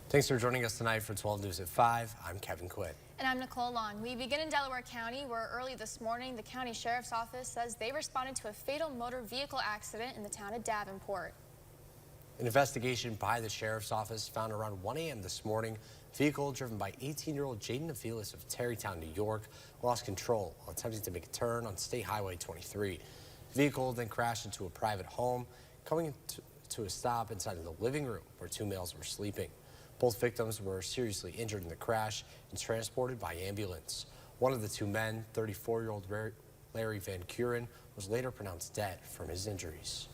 Thanks for joining us tonight for 12 News at 5. I'm Kevin Quitt. And I'm Nicole Long. We begin in Delaware County, where early this morning, the county sheriff's office says they responded to a fatal motor vehicle accident in the town of Davenport. An investigation by the sheriff's office found around 1 a.m. this morning, a vehicle driven by 18-year-old Jaden Aviles of Terrytown, New York, lost control while attempting to make a turn on State Highway 23. The vehicle then crashed into a private home, coming to a stop inside of the living room where two males were sleeping. Both victims were seriously injured in the crash and transported by ambulance. One of the two men, 34-year-old Larry Van Kuren, was later pronounced dead from his injuries.